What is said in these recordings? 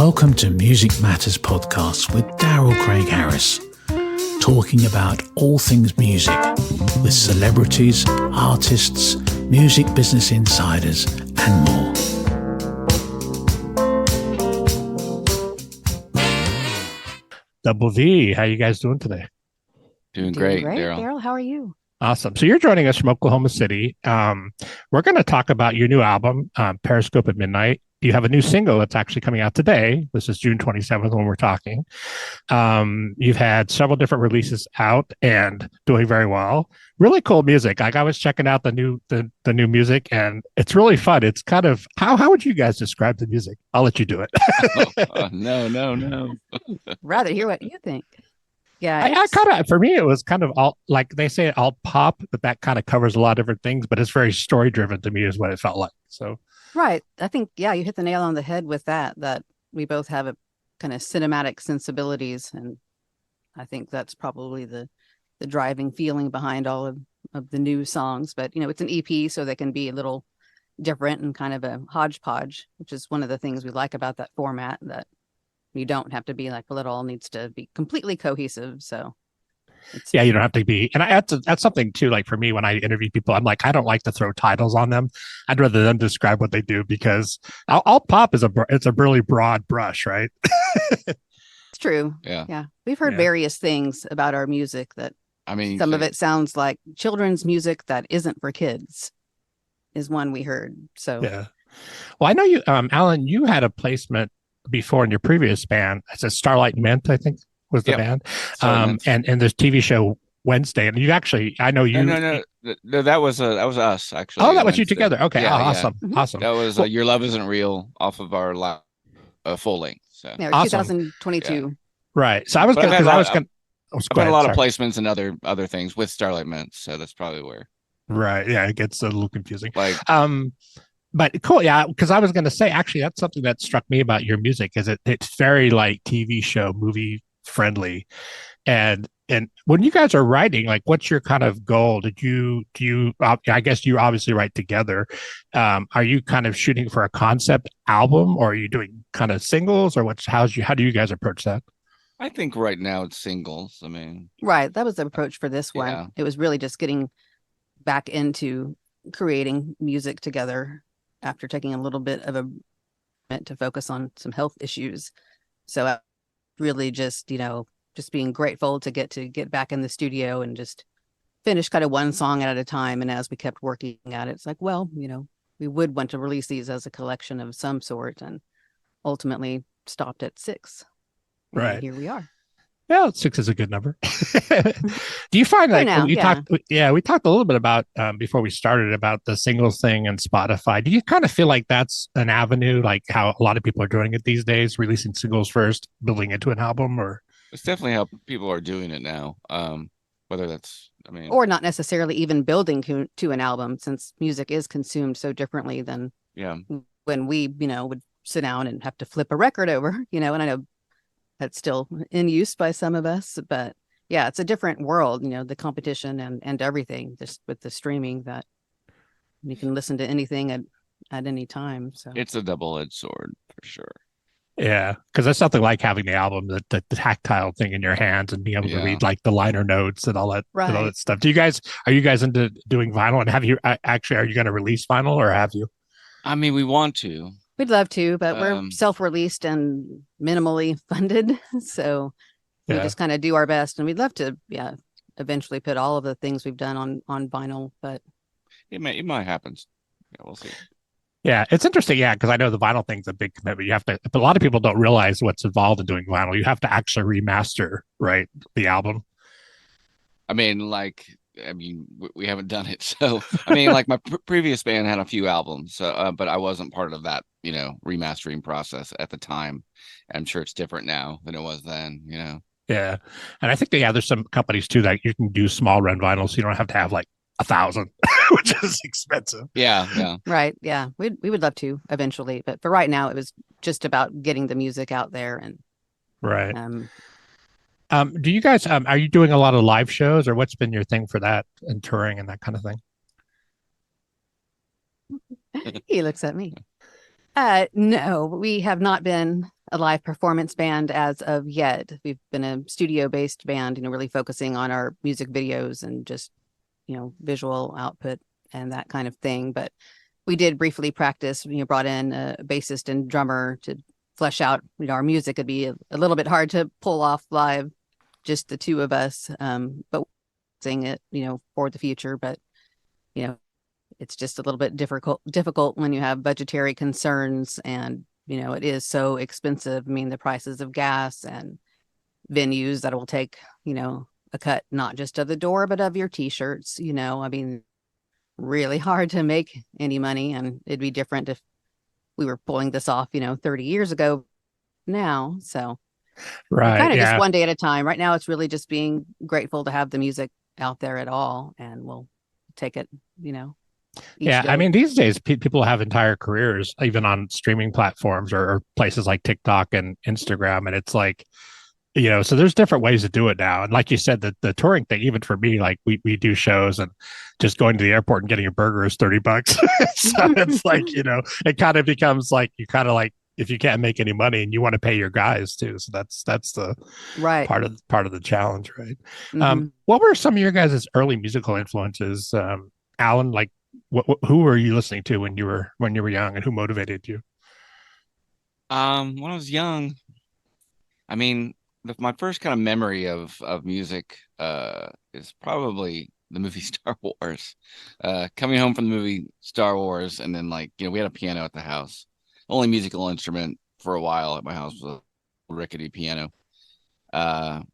Welcome to Music Matters Podcast with Daryl Craig Harris, talking about all things music with celebrities, artists, music business insiders, and more. doubleVee, how you guys doing today? Doing great, Daryl. How are you? Awesome. So you're joining us from Oklahoma City. We're going to talk about your new album, Periscope at Midnight. You have a new single that's actually coming out today. This is June 27th when we're talking. You've had several different releases out and doing very well. Really cool music. Like I was checking out the new music, and it's really fun. It's kind of how would you guys describe the music? I'll let you do it. No. Rather hear what you think. Yeah, I kind of, for me, it was kind of all, like they say, alt pop, but that kind of covers a lot of different things. But it's very story driven to me, is what it felt like. So. Right. I think, yeah, you hit the nail on the head with that we both have a kind of cinematic sensibilities. And I think that's probably the driving feeling behind all of the new songs. But, you know, it's an EP, so they can be a little different and kind of a hodgepodge, which is one of the things we like about that format, that you don't have to be like, well, it all needs to be completely cohesive. So. Yeah, you don't have to be. And that's something too, like for me, when I interview people, I'm like, I don't like to throw titles on them. I'd rather them describe what they do, because alt pop is it's a really broad brush, right? It's true. Yeah. We've heard various things about our music that, I mean, some of it sounds like children's music that isn't for kids is one we heard. So, yeah. Well, I know you, Allan, you had a placement before in your previous band. It's a Starlight Mint, I think, was the band, and this TV show Wednesday, and you actually, I know you. No, that was us actually. Oh, that was you together. Okay, awesome. That was Your Love Isn't Real off of our full length. So yeah, awesome. 2022. Yeah. Right. So I was going because I was going. I've got a lot of placements and other things with Starlight Mints, so that's probably where. Right. Yeah, it gets a little confusing. But cool, yeah, because I was going to say, actually, that's something that struck me about your music, is it's very like TV show, movie friendly. And when you guys are writing, like, what's your kind of goal? Do you I guess you obviously write together. Are you kind of shooting for a concept album, or are you doing kind of singles, or how do you guys approach that? I think right now it's singles. I mean, right. That was the approach for this one. Yeah. It was really just getting back into creating music together after taking a little bit of a minute to focus on some health issues. So really just being grateful to get back in the studio and just finish kind of one song at a time. And as we kept working at it, it's like, well, we would want to release these as a collection of some sort, and ultimately stopped at 6. Right. And here we are. Well, 6 is a good number. Do you find that we talked a little bit about before we started about the singles thing and Spotify. Do you kind of feel like that's an avenue, like how a lot of people are doing it these days, releasing singles first, building into an album? Or it's definitely how people are doing it now. Whether that's, or not necessarily even building to an album, since music is consumed so differently than when we would sit down and have to flip a record over. And I know that's still in use by some of us, but yeah, it's a different world, the competition and everything, just with the streaming, that you can listen to anything at any time. So it's a double-edged sword for sure. Yeah, because there's something like having the album, the tactile thing in your hands, and being able to read like the liner notes and all that, and all that stuff. Are you guys into doing vinyl? And have you actually, are you going to release vinyl, or have you? I mean, we want to. We'd love to, but we're self-released and minimally funded. So we just kind of do our best, and we'd love to, eventually put all of the things we've done on vinyl, but it might happen. Yeah, we'll see. Yeah, it's interesting. Yeah, because I know the vinyl thing's a big commitment. You have to, but a lot of people don't realize what's involved in doing vinyl. You have to actually remaster, right, the album. We haven't done it. So, like my previous band had a few albums, but I wasn't part of that, remastering process at the time. I'm sure it's different now than it was then, Yeah. And I think there's some companies too that you can do small run vinyl, so you don't have to have like 1,000, which is expensive. Yeah. Right. Yeah. We would love to eventually, but for right now, it was just about getting the music out there. And right. Do you guys, are you doing a lot of live shows, or what's been your thing for that, and touring and that kind of thing? He looks at me. No, we have not been a live performance band as of yet. We've been a studio-based band, really focusing on our music videos and just, visual output and that kind of thing. But we did briefly practice, brought in a bassist and drummer to flesh out, our music. It'd be a little bit hard to pull off live, just the two of us. But sing it, for the future. But, it's just a little bit difficult when you have budgetary concerns, and, it is so expensive. I mean, the prices of gas and venues that will take, a cut, not just of the door, but of your t-shirts, I mean, really hard to make any money. And it'd be different if we were pulling this off, 30 years ago now. So right, kind of just one day at a time. Right now, it's really just being grateful to have the music out there at all, and we'll take it, yeah, day. I mean, these days people have entire careers, even on streaming platforms or places like TikTok and Instagram, and it's like, so there's different ways to do it now. And like you said, the touring thing, even for me, like we do shows, and just going to the airport and getting a burger is $30. So it's like, it kind of becomes like, you kind of like, if you can't make any money and you want to pay your guys too. So that's the right part of the challenge, right? Mm-hmm. What were some of your guys' early musical influences? Allan, like who were you listening to when you were young, and who motivated you? When I was young, I mean, my first kind of memory of music is probably the movie Star Wars. Coming home from the movie Star Wars, and then we had a piano at the house. Only musical instrument for a while at my house was a rickety piano. And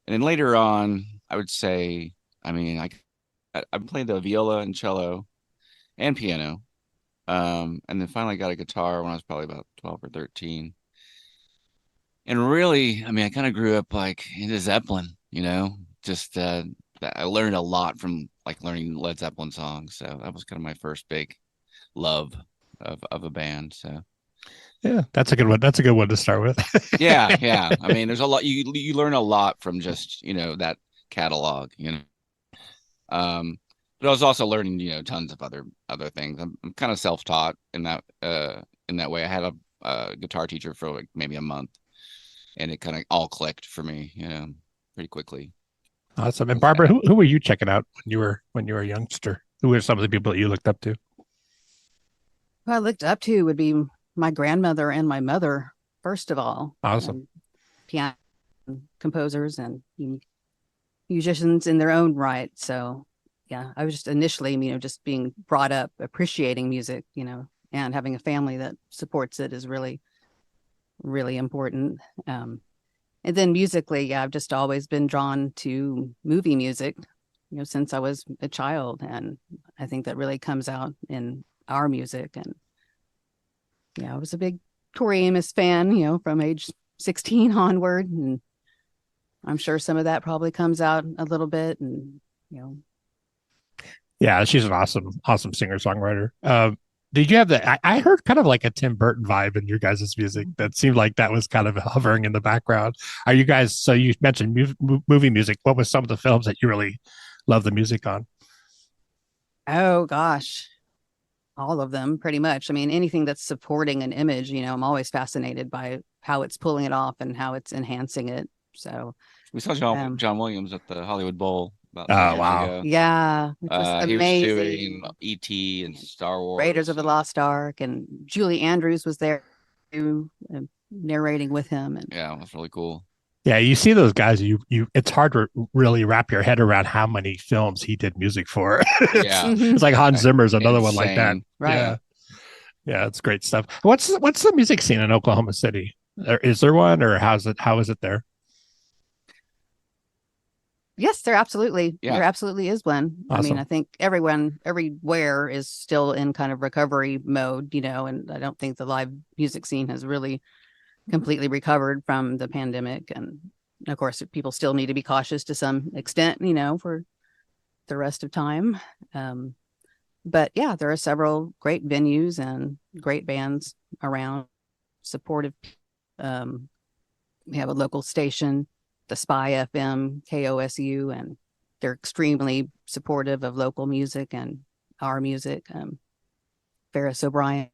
then later on, I would say, I mean, I played the viola and cello and piano. And then finally got a guitar when I was probably about 12 or 13. And really, I mean, I kind of grew up into Zeppelin, just I learned a lot from learning Led Zeppelin songs. So that was kind of my first big love of a band. So yeah, that's a good one. That's a good one to start with. yeah. I mean, there's a lot you learn a lot from just that catalog, but I was also learning tons of other things. I'm kind of self-taught in that way. I had a guitar teacher for maybe a month, and it kind of all clicked for me pretty quickly. Awesome. And Barbara, who were you checking out when you were a youngster? Who were some of the people that you looked up to? Who I looked up to would be my grandmother and my mother, first of all. Awesome. Piano composers and musicians in their own right. So yeah, I was just initially, just being brought up appreciating music, and having a family that supports it is really, really important. And then musically, yeah, I've just always been drawn to movie music, since I was a child. And I think that really comes out in our music. And yeah, I was a big Tori Amos fan, from age 16 onward. And I'm sure some of that probably comes out a little bit. And, yeah, she's an awesome singer-songwriter. Did you have I heard kind of like a Tim Burton vibe in your guys' music that seemed like that was kind of hovering in the background. Are you guys, so you mentioned movie music. What was some of the films that you really love the music on? Oh gosh, all of them pretty much. I mean, anything that's supporting an image, I'm always fascinated by how it's pulling it off and how it's enhancing it. So we saw John Williams at the Hollywood Bowl about 2 years ago. Yeah, which was amazing. He was doing E.T. and Star Wars, Raiders of the Lost Ark, and Julie Andrews was there too, narrating with him. And yeah, it was really cool. Yeah, you see those guys, it's hard to really wrap your head around how many films he did music for. Yeah. It's like Hans Zimmer's another one like that. Right. Yeah, it's great stuff. What's the music scene in Oklahoma City? Is there one, or how is it there? Yes, there absolutely is one. Awesome. I mean, I think everywhere is still in kind of recovery mode, and I don't think the live music scene has really completely recovered from the pandemic. And of course, people still need to be cautious to some extent, for the rest of time. But yeah, there are several great venues and great bands around, supportive. We have a local station, the Spy FM, KOSU, and they're extremely supportive of local music and our music. Ferris O'Brien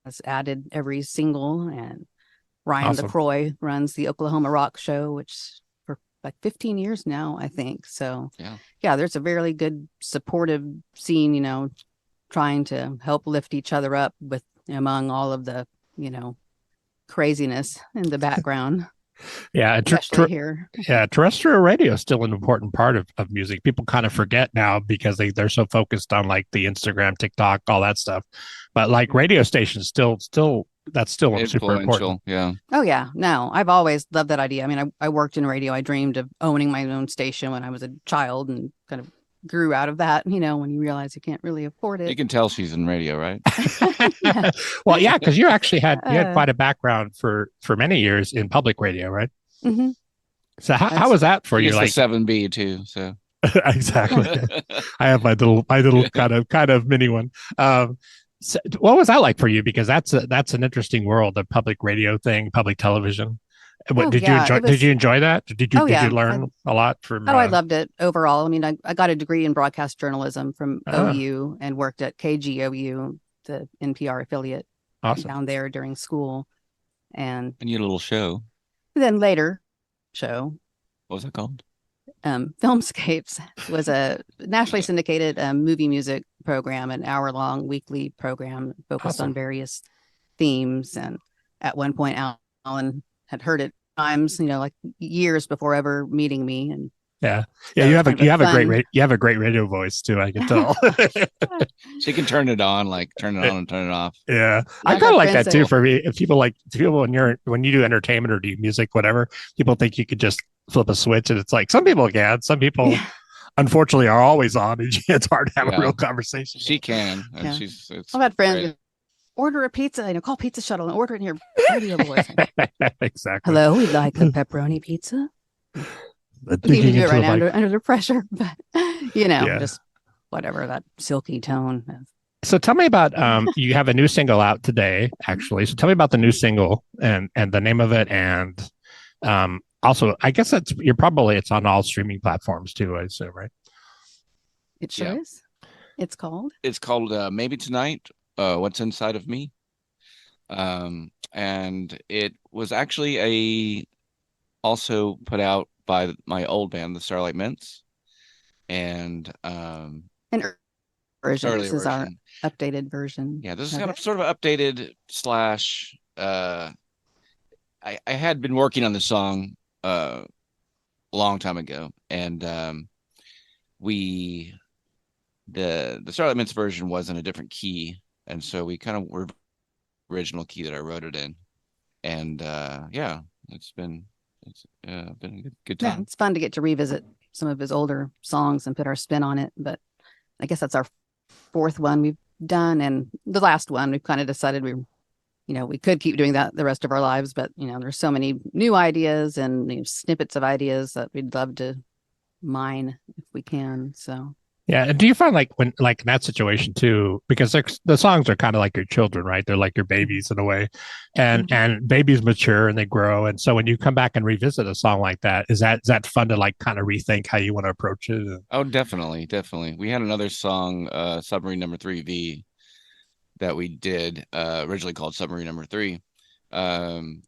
has added every single, and Ryan Awesome. LaCroix runs the Oklahoma Rock Show, which for like 15 years now, I think. So yeah, there's a very good supportive scene, you know, trying to help lift each other up with among all of the, you know, craziness in the background. Yeah, especially here. Yeah, terrestrial radio is still an important part of music. People kind of forget now because they're so focused on like the Instagram, TikTok, all that stuff. But like radio stations still that's still super important. Yeah. Oh yeah. No, I've always loved that idea. I mean, I worked in radio. I dreamed of owning my own station when I was a child and kind of grew out of that, you know, when you realize you can't really afford it. You can tell she's in radio, right? Yeah. Well, yeah, because you actually had quite a background for many years in public radio, right? Mm-hmm. So how was that for you? Like 7B too. So exactly. I have my little kind of mini one. So what was that like for you? Because that's an interesting world, the public radio thing, public television. What did you enjoy that? Did you learn a lot from? I loved it overall. I mean, I got a degree in broadcast journalism from OU and worked at KGOU, the NPR affiliate, down there during school. And you had a little show. Then later, show. What was that called? Filmscapes was a nationally syndicated movie music program, an hour-long weekly program focused on various themes. And at one point, Allan had heard it times, you know, like years before ever meeting me. And you have a great radio voice too. I can tell. So you can turn it on and turn it off. Yeah, I kind of like that too. For me, if people when you do entertainment or do music, whatever, people think you could just flip a switch, and it's like some people can. Some people, unfortunately, are always on, and it's hard to have a real conversation. She can. And I've had friends. Order a pizza, call Pizza Shuttle and order it in your radio voice. Exactly. Hello, we'd like a pepperoni pizza. You can do it right now under the pressure, but just whatever, that silky tone. So tell me about you have a new single out today, actually. So tell me about the new single and the name of it, and also I guess it's on all streaming platforms too, I assume, right? It sure is. It's called Maybe Tonight. What's Inside of Me, and it was actually also put out by my old band, the Starlight Mints, and an version. This is our updated version. Yeah, this is kind of sort of updated / I had been working on this song a long time ago, and the Starlight Mints version was in a different key. And so we kind of were original key that I wrote it in, and it's been a good time. Yeah, it's fun to get to revisit some of his older songs and put our spin on it. But I guess that's our fourth one we've done, and the last one we've kind of decided we could keep doing that the rest of our lives, but there's so many new ideas and snippets of ideas that we'd love to mine if we can. So. Yeah. And do you find like in that situation too, because the songs are kind of like your children, right? They're like your babies in a way, and babies mature and they grow. And so when you come back and revisit a song like that, is that fun to like kind of rethink how you want to approach it? Oh, definitely. We had another song, Submarine Number Three Vee, that we did originally called Submarine Number Three. And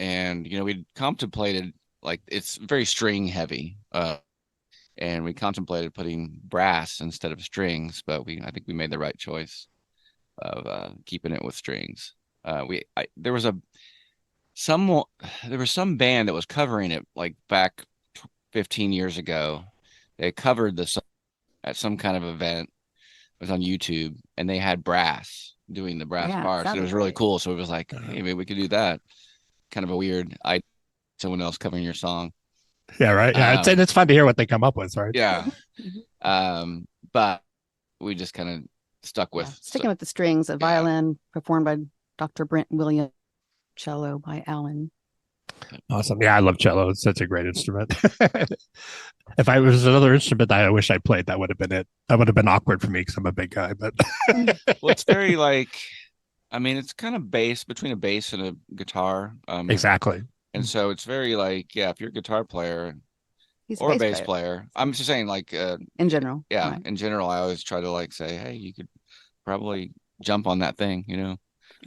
we contemplated, like, it's very string heavy. And we contemplated putting brass instead of strings, but I think we made the right choice of keeping it with strings. There was some band that was covering it like back 15 years ago. They covered the song at some kind of event. It was on YouTube, and they had brass doing the brass parts. It was really cool. So it was like, hey, maybe we could do that. Kind of a weird idea, someone else covering your song. Yeah, right. Yeah, it's fun to hear what they come up with, right? Yeah. But we just kind of stuck with sticking with the strings, a violin performed by Dr. Brent Williams, cello by Allan. Awesome. Yeah, I love cello. It's such a great instrument. If I was another instrument that I wish I played, that would have been it. That would have been awkward for me because I'm a big guy. But well, it's very it's kind of between a bass and a guitar. Exactly. And so it's very if you're a guitar player or a bass player, I'm just saying in general. Yeah. Right. In general, I always try to say, hey, you could probably jump on that thing,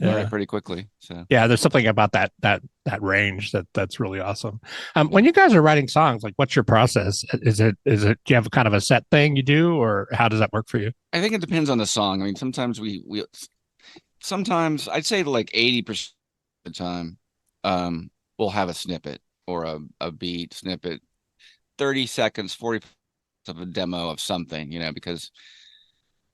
learn it pretty quickly. So yeah, there's something about that range that's really awesome. When you guys are writing songs, like what's your process? Is it do you have kind of a set thing you do, or how does that work for you? I think it depends on the song. I mean, sometimes sometimes I'd say like 80% of the time, we'll have a snippet or a beat snippet, 30 seconds, 40 of a demo of something, because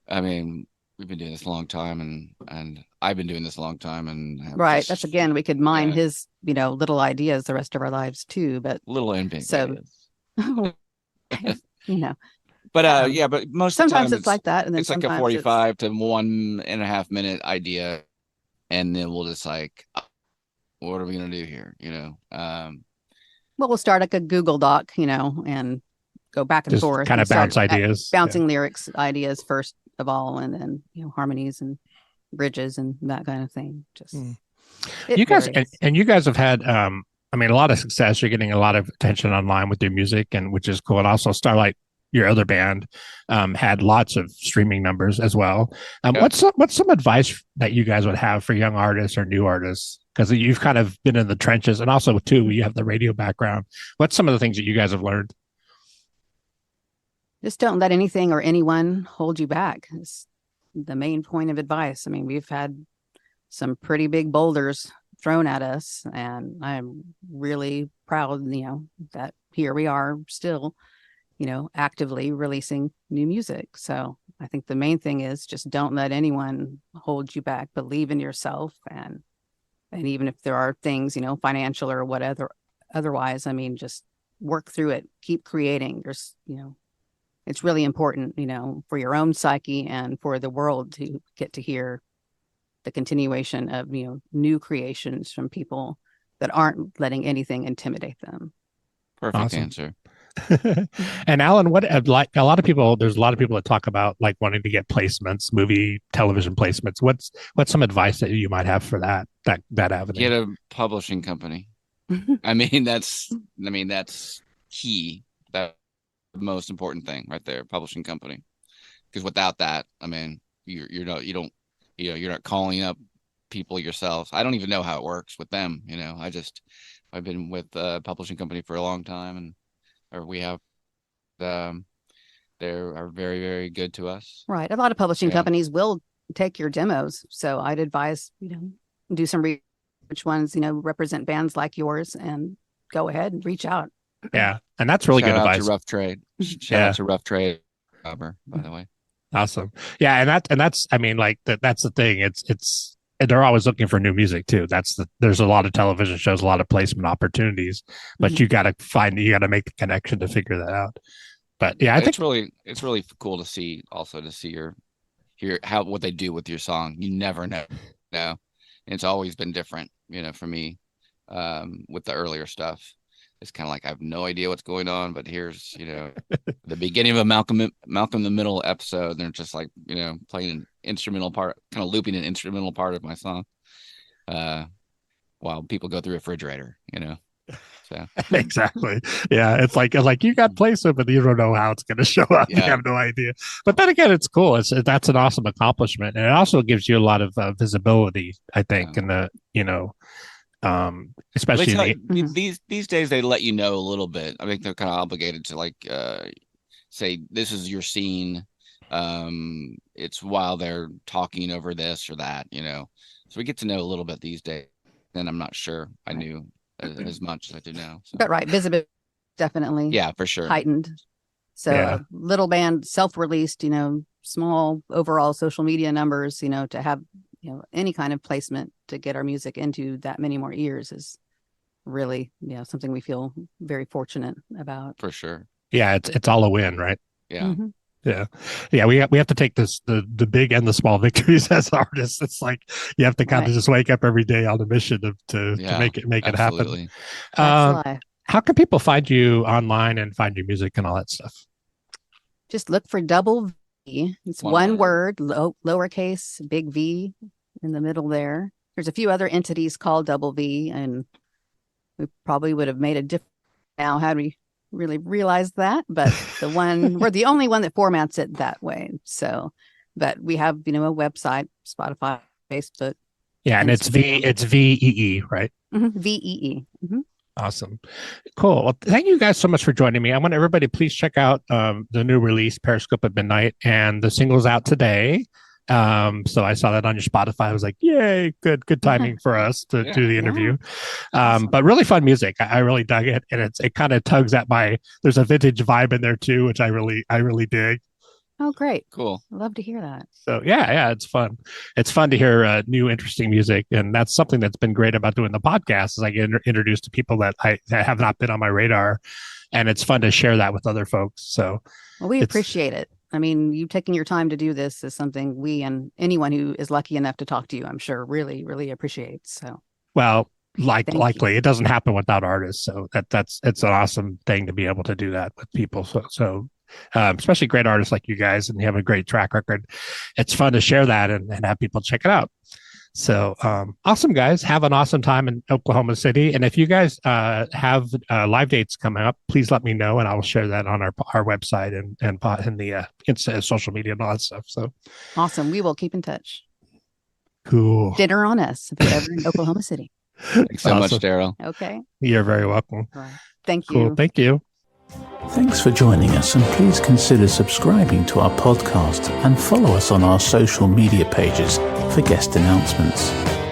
I mean, we've been doing this a long time, and I've been doing this a long time, and right. That's again, we could mine his, little ideas the rest of our lives too, but little and big. So, But but most sometimes of the time it's like that, and then it's like a 45 to 1.5 minute idea, and then we'll just like, what are we gonna do here? Well, we'll start like a Google Doc, and go back and just forth, kind of bounce ideas, bouncing lyrics ideas first of all, and then harmonies and bridges and that kind of thing. Just you guys and you guys have had a lot of success. You're getting a lot of attention online with your music, and which is cool. And also Starlight, your other band, had lots of streaming numbers as well. What's some advice that you guys would have for young artists or new artists? Because you've kind of been in the trenches, and also too, you have the radio background. What's some of the things that you guys have learned? Just don't let anything or anyone hold you back. It's the main point of advice. I mean, we've had some pretty big boulders thrown at us, and I'm really proud, that here we are still, actively releasing new music. So I think the main thing is just don't let anyone hold you back. Believe in yourself, and even if there are things, financial or whatever, otherwise, I mean, just work through it. Keep creating. There's, it's really important, for your own psyche and for the world to get to hear the continuation of, new creations from people that aren't letting anything intimidate them. Perfect answer. And Allan, there's a lot of people that talk about like wanting to get placements, movie, television placements. What's some advice that you might have for that avenue? Get a publishing company. I mean, that's key. That's the most important thing right there, publishing company. Because without that, I mean, you're not calling up people yourself. I don't even know how it works with them. I've been with a publishing company for a long time, we have they are very, very good to us. Right. A lot of publishing companies will take your demos. So I'd advise, do some research, which ones, represent bands like yours, and go ahead and reach out. Yeah. And that's really good advice. Shout out to Rough Trade. Shout out to Rough Trade, by the way. Awesome. Yeah. And that's, I mean, like that's the thing. It's they're always looking for new music too. There's a lot of television shows, a lot of placement opportunities, but you got to make the connection to figure that out. But yeah, I think it's really cool to see what they do with your song. You never know. It's always been different, for me, with the earlier stuff. It's kind of like I have no idea what's going on, but here's, the beginning of a Malcolm in the Middle episode, and they're just like, playing an instrumental part, kind of looping an instrumental part of my song, while people go through a refrigerator, So exactly, yeah, it's like you got placement, but you don't know how it's going to show up. You have no idea. But then again, it's cool. That's an awesome accomplishment, and it also gives you a lot of visibility, I think, in the especially these days they let you know a little bit. I think they're kind of obligated to like say this is your scene. It's while they're talking over this or that, so we get to know a little bit these days, and I'm not sure I knew as much as I do now. So. But right, visibility definitely for sure heightened. So a little band self-released, small overall social media numbers, to have any kind of placement to get our music into that many more ears is really, something we feel very fortunate about. For sure. Yeah, it's all a win, right? Yeah. Mm-hmm. Yeah. We have to take the big and the small victories as artists. It's like you have to kind of just wake up every day on a mission to make it happen. How can people find you online and find your music and all that stuff? Just look for doubleVee. It's one word, lowercase, big V in the middle there. There's a few other entities called doubleVee, and we probably would have made a difference now had we really realized that. But we're the only one that formats it that way. So, but we have, a website, Spotify, Facebook, Yeah, and it's VEE, right? VEE. Awesome. Cool. Well, thank you guys so much for joining me. I want everybody please check out the new release, Periscope at Midnight, and the single's out today. So I saw that on your Spotify. I was like, yay, good timing for us to do the interview. Awesome. But really fun music. I really dug it. And it kind of tugs at there's a vintage vibe in there too, which I really dig. Oh, great. Cool. I love to hear that. So yeah, it's fun. It's fun to hear new, interesting music. And that's something that's been great about doing the podcast is I get introduced to people that have not been on my radar. And it's fun to share that with other folks. So well, we appreciate it. I mean, you taking your time to do this is something we and anyone who is lucky enough to talk to you, I'm sure, really, really appreciates. So, well, likely it doesn't happen without artists. So it's an awesome thing to be able to do that with people. So especially great artists like you guys, and you have a great track record. It's fun to share that and have people check it out. So awesome, guys. Have an awesome time in Oklahoma City. And if you guys have live dates coming up, please let me know, and I will share that on our website and in the social media and all that stuff. So awesome. We will keep in touch. Cool. Dinner on us if you're ever in Oklahoma City. Thanks so much, Daryl. Okay. You're very welcome. Right. Thank you. Cool. Thank you. Thanks for joining us, and please consider subscribing to our podcast and follow us on our social media pages for guest announcements.